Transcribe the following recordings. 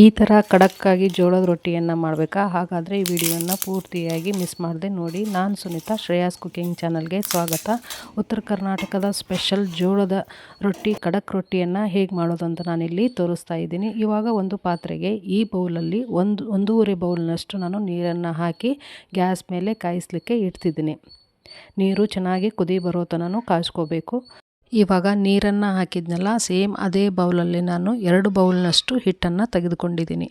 ಈ ಥರ ಖಡಕ್ಕಾಗಿ ಜೋಳದ ರೊಟ್ಟಿಯನ್ನು ಮಾಡಬೇಕಾ? ಹಾಗಾದರೆ ಈ ವಿಡಿಯೋನ ಪೂರ್ತಿಯಾಗಿ ಮಿಸ್ ಮಾಡದೆ ನೋಡಿ. ನಾನು ಸುನೀತಾ, ಶ್ರೇಯಾಸ್ ಕುಕಿಂಗ್ ಚಾನಲ್ಗೆ ಸ್ವಾಗತ. ಉತ್ತರ ಕರ್ನಾಟಕದ ಸ್ಪೆಷಲ್ ಜೋಳದ ರೊಟ್ಟಿ, ಖಡಕ್ ರೊಟ್ಟಿಯನ್ನು ಹೇಗೆ ಮಾಡೋದು ಅಂತ ನಾನಿಲ್ಲಿ ತೋರಿಸ್ತಾ ಇದ್ದೀನಿ. ಇವಾಗ ಒಂದು ಪಾತ್ರೆಗೆ ಈ ಬೌಲಲ್ಲಿ ಒಂದೂವರೆ ಬೌಲ್ನಷ್ಟು ನಾನು ನೀರನ್ನು ಹಾಕಿ ಗ್ಯಾಸ್ ಮೇಲೆ ಕಾಯಿಸಲಿಕ್ಕೆ ಇಡ್ತಿದ್ದೀನಿ. ನೀರು ಚೆನ್ನಾಗಿ ಕುದಿ ಬರೋ ತನಕ ಕಾಯಿಸ್ಕೋಬೇಕು. ಇವಾಗ ನೀರನ್ನು ಹಾಕಿದ್ನಲ್ಲ, ಸೇಮ್ ಅದೇ ಬೌಲಲ್ಲಿ ನಾನು 2 ಬೌಲ್ನಷ್ಟು ಹಿಟ್ಟನ್ನು ತೆಗೆದುಕೊಂಡಿದ್ದೀನಿ.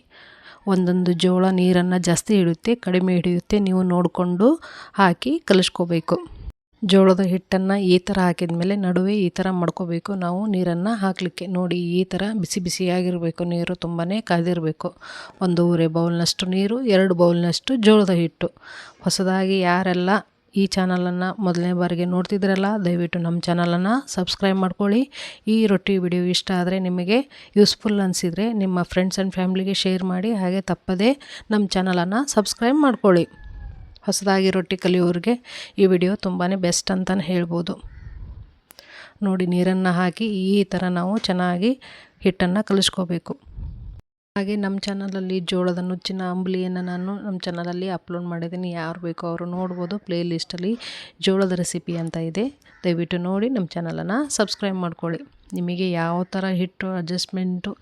ಒಂದೊಂದು ಜೋಳ ನೀರನ್ನು ಜಾಸ್ತಿ ಹಿಡಿಯುತ್ತೆ, ಕಡಿಮೆ ಹಿಡಿಯುತ್ತೆ, ನೀವು ನೋಡಿಕೊಂಡು ಹಾಕಿ ಕಲಿಸ್ಕೋಬೇಕು. ಜೋಳದ ಹಿಟ್ಟನ್ನು ಈ ಥರ ಹಾಕಿದ ಮೇಲೆ ನಡುವೆ ಈ ಥರ ಮಾಡ್ಕೋಬೇಕು ನಾವು ನೀರನ್ನು ಹಾಕಲಿಕ್ಕೆ. ನೋಡಿ, ಈ ಥರ ಬಿಸಿ ಬಿಸಿಯಾಗಿರಬೇಕು, ನೀರು ತುಂಬಾ ಕಾದಿರಬೇಕು. ಒಂದೂವರೆ ಬೌಲ್ನಷ್ಟು ನೀರು, 2 ಬೌಲ್ನಷ್ಟು ಜೋಳದ ಹಿಟ್ಟು. ಹೊಸದಾಗಿ ಯಾರೆಲ್ಲ ಈ ಚಾನಲನ್ನು ಮೊದಲನೇ ಬಾರಿಗೆ ನೋಡ್ತಿದ್ರಲ್ಲ, ದಯವಿಟ್ಟು ನಮ್ಮ ಚಾನಲನ್ನು ಸಬ್ಸ್ಕ್ರೈಬ್ ಮಾಡ್ಕೊಳ್ಳಿ. ಈ ರೊಟ್ಟಿ ವಿಡಿಯೋ ಇಷ್ಟ ಆದರೆ, ನಿಮಗೆ ಯೂಸ್ಫುಲ್ ಅನಿಸಿದರೆ ನಿಮ್ಮ ಫ್ರೆಂಡ್ಸ್ ಆ್ಯಂಡ್ ಫ್ಯಾಮ್ಲಿಗೆ ಶೇರ್ ಮಾಡಿ. ಹಾಗೆ ತಪ್ಪದೇ ನಮ್ಮ ಚಾನಲನ್ನು ಸಬ್ಸ್ಕ್ರೈಬ್ ಮಾಡ್ಕೊಳ್ಳಿ. ಹೊಸದಾಗಿ ರೊಟ್ಟಿ ಕಲಿಯೋರಿಗೆ ಈ ವಿಡಿಯೋ ತುಂಬಾ ಬೆಸ್ಟ್ ಅಂತಲೇ ಹೇಳ್ಬೋದು. ನೋಡಿ, ನೀರನ್ನು ಹಾಕಿ ಈ ಥರ ನಾವು ಚೆನ್ನಾಗಿ ಹಿಟ್ಟನ್ನು ಕಲಿಸ್ಕೋಬೇಕು. ಹಾಗೆ ನಮ್ಮ ಚಾನಲಲ್ಲಿ ಜೋಳದ ನುಚ್ಚಿನ ಅಂಬಲಿಯನ್ನು ನಾನು ನಮ್ಮ ಚಾನಲಲ್ಲಿ ಅಪ್ಲೋಡ್ ಮಾಡಿದ್ದೀನಿ. ಯಾರು ಬೇಕೋ ಅವರು ನೋಡ್ಬೋದು. ಪ್ಲೇ ಲಿಸ್ಟಲ್ಲಿ ಜೋಳದ ರೆಸಿಪಿ ಅಂತ ಇದೆ, ದಯವಿಟ್ಟು ನೋಡಿ. ನಮ್ಮ ಚಾನಲನ್ನು ಸಬ್ಸ್ಕ್ರೈಬ್ ಮಾಡ್ಕೊಳ್ಳಿ. ನಿಮಗೆ ಯಾವ ಥರ ಹಿಟ್ಟು ಅಡ್ಜಸ್ಟ್ಮೆಂಟು,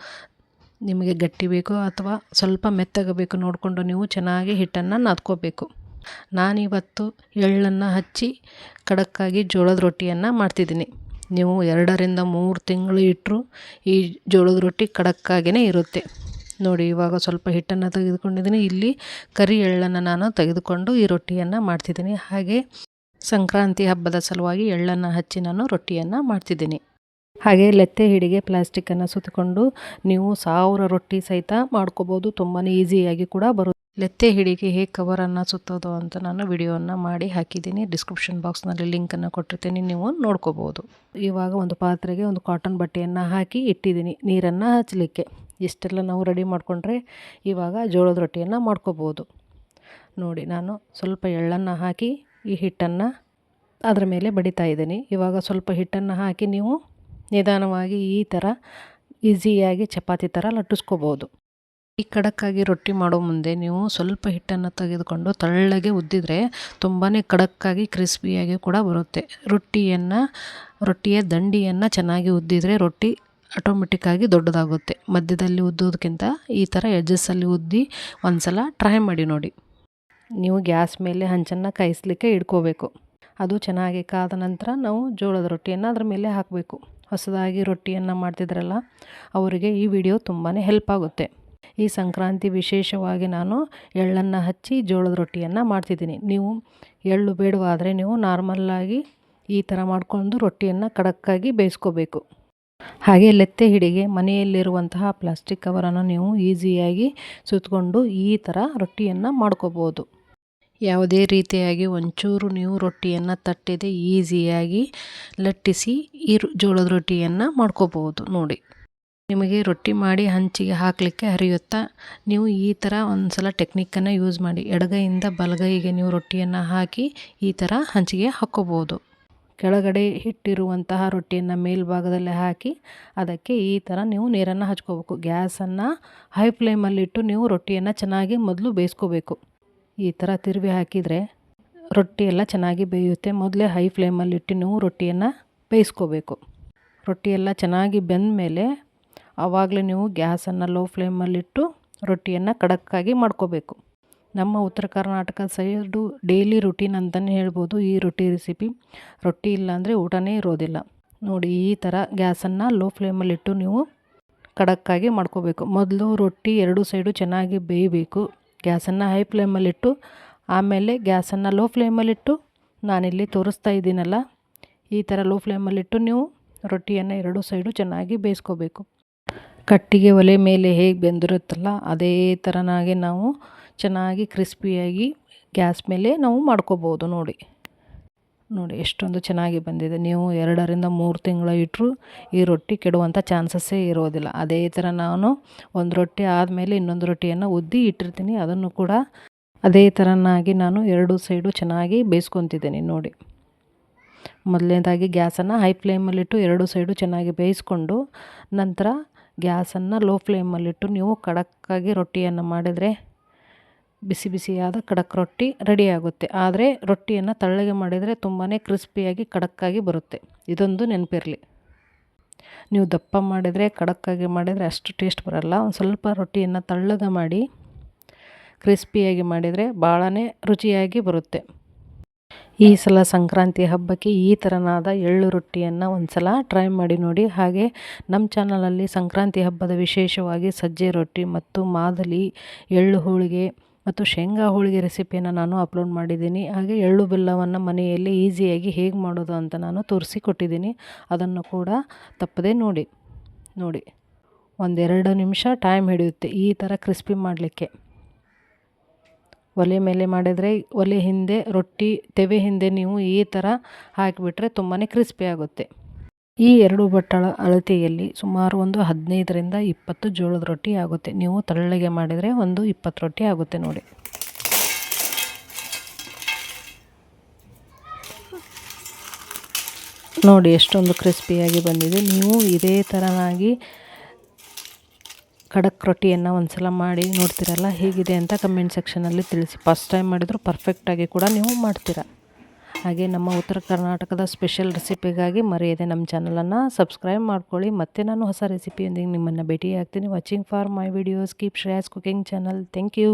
ನಿಮಗೆ ಗಟ್ಟಿ ಬೇಕೋ ಅಥವಾ ಸ್ವಲ್ಪ ಮೆತ್ತಗಬೇಕು ನೋಡಿಕೊಂಡು ನೀವು ಚೆನ್ನಾಗಿ ಹಿಟ್ಟನ್ನು ನಾದ್ಕೋಬೇಕು. ನಾನಿವತ್ತು ಎಳ್ಳನ್ನು ಹಚ್ಚಿ ಖಡಕ್ಕಾಗಿ ಜೋಳದ ರೊಟ್ಟಿಯನ್ನು ಮಾಡ್ತಿದ್ದೀನಿ. ನೀವು 2 ರಿಂದ 3 ತಿಂಗಳು ಇಟ್ಟರು ಈ ಜೋಳದ ರೊಟ್ಟಿ ಖಡಕ್ಕಾಗಿಯೇ ಇರುತ್ತೆ. ನೋಡಿ, ಇವಾಗ ಸ್ವಲ್ಪ ಹಿಟ್ಟನ್ನು ತೆಗೆದುಕೊಂಡಿದ್ದೀನಿ. ಇಲ್ಲಿ ಕರಿ ಎಳ್ಳನ್ನು ನಾನು ತೆಗೆದುಕೊಂಡು ಈ ರೊಟ್ಟಿಯನ್ನು ಮಾಡ್ತಿದ್ದೀನಿ. ಹಾಗೆ ಸಂಕ್ರಾಂತಿ ಹಬ್ಬದ ಸಲುವಾಗಿ ಎಳ್ಳನ್ನು ಹಚ್ಚಿ ನಾನು ರೊಟ್ಟಿಯನ್ನು ಮಾಡ್ತಿದ್ದೀನಿ. ಹಾಗೆ ಲೆತ್ತೆ ಹಿಡಿಗೆ ಪ್ಲಾಸ್ಟಿಕ್ಕನ್ನು ಸುತ್ತಕೊಂಡು ನೀವು 1000 ರೊಟ್ಟಿ ಸಹಿತ ಮಾಡ್ಕೋಬೋದು. ತುಂಬಾ ಈಸಿಯಾಗಿ ಕೂಡ ಬರುತ್ತೆ. ಲೆತ್ತೆ ಹಿಡಿಗೆ ಹೇಗೆ ಕವರನ್ನು ಸುತ್ತೋದು ಅಂತ ನಾನು ವಿಡಿಯೋವನ್ನು ಮಾಡಿ ಹಾಕಿದ್ದೀನಿ. ಡಿಸ್ಕ್ರಿಪ್ಷನ್ ಬಾಕ್ಸ್ನಲ್ಲಿ ಲಿಂಕನ್ನು ಕೊಟ್ಟಿರ್ತೀನಿ, ನೀವು ನೋಡ್ಕೋಬೋದು. ಇವಾಗ ಒಂದು ಪಾತ್ರೆಗೆ ಒಂದು ಕಾಟನ್ ಬಟ್ಟೆಯನ್ನು ಹಾಕಿ ಇಟ್ಟಿದ್ದೀನಿ ನೀರನ್ನು ಹಚ್ಚಲಿಕ್ಕೆ. ಇಷ್ಟೆಲ್ಲ ನಾವು ರೆಡಿ ಮಾಡಿಕೊಂಡ್ರೆ ಇವಾಗ ಜೋಳದ ರೊಟ್ಟಿಯನ್ನು ಮಾಡ್ಕೋಬೋದು. ನೋಡಿ, ನಾನು ಸ್ವಲ್ಪ ಎಳ್ಳನ್ನು ಹಾಕಿ ಈ ಹಿಟ್ಟನ್ನು ಅದರ ಮೇಲೆ ಬಡಿತಾ ಇದ್ದೀನಿ. ಇವಾಗ ಸ್ವಲ್ಪ ಹಿಟ್ಟನ್ನು ಹಾಕಿ ನೀವು ನಿಧಾನವಾಗಿ ಈ ಥರ ಈಸಿಯಾಗಿ ಚಪಾತಿ ಥರ ಲಟ್ಟಿಸ್ಕೋಬೋದು. ಈ ಖಡಕ್ಕಾಗಿ ರೊಟ್ಟಿ ಮಾಡೋ ಮುಂದೆ ನೀವು ಸ್ವಲ್ಪ ಹಿಟ್ಟನ್ನು ತೆಗೆದುಕೊಂಡು ತೆಳ್ಳಗೆ ಉದ್ದಿದ್ರೆ ತುಂಬಾ ಖಡಕ್ಕಾಗಿ ಕ್ರಿಸ್ಪಿಯಾಗಿ ಕೂಡ ಬರುತ್ತೆ. ರೊಟ್ಟಿಯ ದಂಡಿಯನ್ನು ಚೆನ್ನಾಗಿ ಉದ್ದಿದ್ರೆ ರೊಟ್ಟಿ ಆಟೋಮೆಟಿಕ್ಕಾಗಿ ದೊಡ್ಡದಾಗುತ್ತೆ. ಮಧ್ಯದಲ್ಲಿ ಉದ್ದೋದಕ್ಕಿಂತ ಈ ಥರ ಎಡ್ಜಸ್ಸಲ್ಲಿ ಉದ್ದಿ ಒಂದು ಸಲ ಟ್ರೈ ಮಾಡಿ ನೋಡಿ. ನೀವು ಗ್ಯಾಸ್ ಮೇಲೆ ಹಂಚನ್ನು ಕಾಯಿಸಲಿಕ್ಕೆ ಇಟ್ಕೋಬೇಕು. ಅದು ಚೆನ್ನಾಗಿ ಕಾದ ನಂತರ ನಾವು ಜೋಳದ ರೊಟ್ಟಿಯನ್ನು ಅದರ ಮೇಲೆ ಹಾಕಬೇಕು. ಹೊಸದಾಗಿ ರೊಟ್ಟಿಯನ್ನು ಮಾಡ್ತಿದ್ರಲ್ಲ, ಅವರಿಗೆ ಈ ವಿಡಿಯೋ ತುಂಬಾ ಹೆಲ್ಪ್ ಆಗುತ್ತೆ. ಈ ಸಂಕ್ರಾಂತಿ ವಿಶೇಷವಾಗಿ ನಾನು ಎಳ್ಳನ್ನು ಹಚ್ಚಿ ಜೋಳದ ರೊಟ್ಟಿಯನ್ನು ಮಾಡ್ತಿದ್ದೀನಿ. ನೀವು ಎಳ್ಳು ಬೇಡವಾದರೆ ನೀವು ನಾರ್ಮಲ್ಲಾಗಿ ಈ ಥರ ಮಾಡ್ಕೊಂಡು ರೊಟ್ಟಿಯನ್ನು ಖಡಕ್ಕಾಗಿ ಬೇಯಿಸ್ಕೋಬೇಕು. ಹಾಗೆ ಲೆತ್ತೆ ಹಿಡಿಗೆ ಮನೆಯಲ್ಲಿರುವಂತಹ ಪ್ಲಾಸ್ಟಿಕ್ ಕವರನ್ನು ನೀವು ಈಸಿಯಾಗಿ ಸುತ್ತಕೊಂಡು ಈ ಥರ ರೊಟ್ಟಿಯನ್ನು ಮಾಡ್ಕೋಬೋದು. ಯಾವುದೇ ರೀತಿಯಾಗಿ ಒಂಚೂರು ನೀವು ರೊಟ್ಟಿಯನ್ನು ತಟ್ಟದೆ ಈಸಿಯಾಗಿ ಲಟ್ಟಿಸಿ ಈ ಜೋಳದ ರೊಟ್ಟಿಯನ್ನು ಮಾಡ್ಕೋಬೋದು. ನೋಡಿ, ನಿಮಗೆ ರೊಟ್ಟಿ ಮಾಡಿ ಹಂಚಿಗೆ ಹಾಕಲಿಕ್ಕೆ ಹರಿಯುತ್ತಾ, ನೀವು ಈ ಥರ ಒಂದು ಸಲ ಟೆಕ್ನಿಕ್ಕನ್ನು ಯೂಸ್ ಮಾಡಿ. ಎಡಗೈಯಿಂದ ಬಲಗೈಗೆ ನೀವು ರೊಟ್ಟಿಯನ್ನು ಹಾಕಿ ಈ ಥರ ಹಂಚಿಗೆ ಹಾಕ್ಕೋಬೋದು. ಕೆಳಗಡೆ ಹಿಟ್ಟಿರುವಂತಹ ರೊಟ್ಟಿಯನ್ನು ಮೇಲ್ಭಾಗದಲ್ಲಿ ಹಾಕಿ ಅದಕ್ಕೆ ಈ ಥರ ನೀವು ನೀರನ್ನು ಹಚ್ಕೋಬೇಕು. ಗ್ಯಾಸನ್ನು ಹೈ ಫ್ಲೇಮಲ್ಲಿಟ್ಟು ನೀವು ರೊಟ್ಟಿಯನ್ನು ಚೆನ್ನಾಗಿ ಮೊದಲು ಬೇಯಿಸ್ಕೋಬೇಕು. ಈ ಥರ ತಿರುವಿ ಹಾಕಿದರೆ ರೊಟ್ಟಿ ಎಲ್ಲ ಚೆನ್ನಾಗಿ ಬೇಯುತ್ತೆ. ಮೊದಲೇ ಹೈ ಫ್ಲೇಮಲ್ಲಿಟ್ಟು ನೀವು ರೊಟ್ಟಿಯನ್ನು ಬೇಯಿಸ್ಕೋಬೇಕು. ರೊಟ್ಟಿ ಎಲ್ಲ ಚೆನ್ನಾಗಿ ಬೆಂದ ಮೇಲೆ ಆವಾಗಲೇ ನೀವು ಗ್ಯಾಸನ್ನು ಲೋ ಫ್ಲೇಮಲ್ಲಿಟ್ಟು ರೊಟ್ಟಿಯನ್ನು ಖಡಕ್ಕಾಗಿ ಮಾಡ್ಕೋಬೇಕು. ನಮ್ಮ ಉತ್ತರ ಕರ್ನಾಟಕ ಸೈಡು ಡೈಲಿ ರುಟೀನ್ ಅಂತಲೇ ಹೇಳ್ಬೋದು ಈ ರೊಟ್ಟಿ ರೆಸಿಪಿ. ರೊಟ್ಟಿ ಇಲ್ಲಾಂದರೆ ಊಟನೇ ಇರೋದಿಲ್ಲ. ನೋಡಿ, ಈ ಥರ ಗ್ಯಾಸನ್ನು ಲೋ ಫ್ಲೇಮಲ್ಲಿಟ್ಟು ನೀವು ಖಡಕ್ಕಾಗಿ ಮಾಡ್ಕೋಬೇಕು. ಮೊದಲು ರೊಟ್ಟಿ 2 ಸೈಡು ಚೆನ್ನಾಗಿ ಬೇಯಬೇಕು. ಗ್ಯಾಸನ್ನು ಹೈ ಫ್ಲೇಮಲ್ಲಿಟ್ಟು ಆಮೇಲೆ ಗ್ಯಾಸನ್ನು ಲೋ ಫ್ಲೇಮಲ್ಲಿಟ್ಟು ನಾನಿಲ್ಲಿ ತೋರಿಸ್ತಾ ಇದ್ದೀನಲ್ಲ, ಈ ಥರ ಲೋ ಫ್ಲೇಮಲ್ಲಿಟ್ಟು ನೀವು ರೊಟ್ಟಿಯನ್ನು 2 ಸೈಡು ಚೆನ್ನಾಗಿ ಬೇಯಿಸ್ಕೋಬೇಕು. ಕಟ್ಟಿಗೆ ಒಲೆ ಮೇಲೆ ಹೇಗೆ ಬೆಂದಿರುತ್ತಲ್ಲ ಅದೇ ಥರನಾಗಿ ನಾವು ಚೆನ್ನಾಗಿ ಕ್ರಿಸ್ಪಿಯಾಗಿ ಗ್ಯಾಸ್ ಮೇಲೆ ನಾವು ಮಾಡ್ಕೋಬೋದು. ನೋಡಿ ಎಷ್ಟೊಂದು ಚೆನ್ನಾಗಿ ಬಂದಿದೆ. ನೀವು 2 ರಿಂದ 3 ತಿಂಗಳು ಇಟ್ಟರು ಈ ರೊಟ್ಟಿ ಕೆಡುವಂಥ ಚಾನ್ಸಸ್ಸೇ ಇರೋದಿಲ್ಲ. ಅದೇ ಥರ ನಾನು ಒಂದು ರೊಟ್ಟಿ ಆದಮೇಲೆ ಇನ್ನೊಂದು ರೊಟ್ಟಿಯನ್ನು ಉದ್ದಿ ಇಟ್ಟಿರ್ತೀನಿ. ಅದನ್ನು ಕೂಡ ಅದೇ ಥರನಾಗಿ ನಾನು 2 ಸೈಡು ಚೆನ್ನಾಗಿ ಬೇಯಿಸ್ಕೊತಿದ್ದೀನಿ. ನೋಡಿ, ಮೊದಲನೇದಾಗಿ ಗ್ಯಾಸನ್ನು ಹೈ ಫ್ಲೇಮಲ್ಲಿಟ್ಟು 2 ಸೈಡು ಚೆನ್ನಾಗಿ ಬೇಯಿಸ್ಕೊಂಡು ನಂತರ ಗ್ಯಾಸನ್ನು ಲೋ ಫ್ಲೇಮಲ್ಲಿಟ್ಟು ನೀವು ಖಡಕ್ಕಾಗಿ ರೊಟ್ಟಿಯನ್ನು ಮಾಡಿದರೆ ಬಿಸಿ ಬಿಸಿಯಾದ ಖಡಕ್ ರೊಟ್ಟಿ ರೆಡಿಯಾಗುತ್ತೆ. ಆದರೆ ರೊಟ್ಟಿಯನ್ನು ತಳ್ಳಗೆ ಮಾಡಿದರೆ ತುಂಬಾ ಕ್ರಿಸ್ಪಿಯಾಗಿ ಖಡಕ್ಕಾಗಿ ಬರುತ್ತೆ. ಇದೊಂದು ನೆನಪಿರಲಿ. ನೀವು ದಪ್ಪ ಮಾಡಿದರೆ ಖಡಕ್ಕಾಗಿ ಮಾಡಿದರೆ ಅಷ್ಟು ಟೇಸ್ಟ್ ಬರಲ್ಲ. ಒಂದು ಸ್ವಲ್ಪ ರೊಟ್ಟಿಯನ್ನು ತಳ್ಳಗೆ ಮಾಡಿ ಕ್ರಿಸ್ಪಿಯಾಗಿ ಮಾಡಿದರೆ ಭಾಳನೇ ರುಚಿಯಾಗಿ ಬರುತ್ತೆ. ಈ ಸಲ ಸಂಕ್ರಾಂತಿ ಹಬ್ಬಕ್ಕೆ ಈ ಥರನಾದ ಎಳ್ಳು ರೊಟ್ಟಿಯನ್ನು ಒಂದು ಸಲ ಟ್ರೈ ಮಾಡಿ ನೋಡಿ. ಹಾಗೆ ನಮ್ಮ ಚಾನಲಲ್ಲಿ ಸಂಕ್ರಾಂತಿ ಹಬ್ಬದ ವಿಶೇಷವಾಗಿ ಸಜ್ಜೆ ರೊಟ್ಟಿ ಮತ್ತು ಮಾದಲಿ, ಎಳ್ಳು ಹೋಳಿಗೆ ಮತ್ತು ಶೇಂಗಾ ಹೋಳಿಗೆ ರೆಸಿಪಿಯನ್ನು ನಾನು ಅಪ್ಲೋಡ್ ಮಾಡಿದ್ದೀನಿ. ಹಾಗೆ ಎಳ್ಳು ಬೆಲ್ಲವನ್ನು ಮನೆಯಲ್ಲಿ ಈಸಿಯಾಗಿ ಹೇಗೆ ಮಾಡೋದು ಅಂತ ನಾನು ತೋರಿಸಿಕೊಟ್ಟಿದ್ದೀನಿ. ಅದನ್ನು ಕೂಡ ತಪ್ಪದೆ ನೋಡಿ ಒಂದೆರಡು ನಿಮಿಷ ಟೈಮ್ ಹಿಡಿಯುತ್ತೆ ಈ ಥರ ಕ್ರಿಸ್ಪಿ ಮಾಡಲಿಕ್ಕೆ. ಒಲೆ ಮೇಲೆ ಮಾಡಿದರೆ ಒಲೆ ಹಿಂದೆ ರೊಟ್ಟಿ ತೆವೆ ಹಿಂದೆ ನೀವು ಈ ಥರ ಹಾಕಿಬಿಟ್ರೆ ತುಂಬಾ ಕ್ರಿಸ್ಪಿ ಆಗುತ್ತೆ. ಈ 2 ಬಟ್ಟಲ ಅಳತೆಯಲ್ಲಿ ಸುಮಾರು ಒಂದು 15ರಿಂದ 20 ಜೋಳದ ರೊಟ್ಟಿ ಆಗುತ್ತೆ. ನೀವು ತಳ್ಳಗೆ ಮಾಡಿದರೆ ಒಂದು 20 ರೊಟ್ಟಿ ಆಗುತ್ತೆ ನೋಡಿ. ನೋಡಿ ಎಷ್ಟೊಂದು ಕ್ರಿಸ್ಪಿಯಾಗಿ ಬಂದಿದೆ. ನೀವು ಇದೇ ಥರನಾಗಿ ಖಡಕ್ ರೊಟ್ಟಿಯನ್ನು ಒಂದು ಸಲ ಮಾಡಿ ನೋಡ್ತೀರಲ್ಲ, ಹೇಗಿದೆ ಅಂತ ಕಮೆಂಟ್ ಸೆಕ್ಷನಲ್ಲಿ ತಿಳಿಸಿ. ಫಸ್ಟ್ ಟೈಮ್ ಮಾಡಿದರೂ ಪರ್ಫೆಕ್ಟಾಗಿ ಕೂಡ ನೀವು ಮಾಡ್ತೀರಾ. ಹಾಗೆ ನಮ್ಮ ಉತ್ತರ ಕರ್ನಾಟಕದ ಸ್ಪೆಷಲ್ ರೆಸಿಪಿಗಾಗಿ ಮರೆಯದೆ ನಮ್ಮ ಚಾನಲನ್ನು ಸಬ್ಸ್ಕ್ರೈಬ್ ಮಾಡ್ಕೊಳ್ಳಿ. ಮತ್ತೆ ನಾನು ಹೊಸ ರೆಸಿಪಿಯೊಂದಿಗೆ ನಿಮ್ಮನ್ನು ಭೇಟಿ ಆಗ್ತೀನಿ. Watching for my videos. Keep Shreyas cooking channel. Thank you.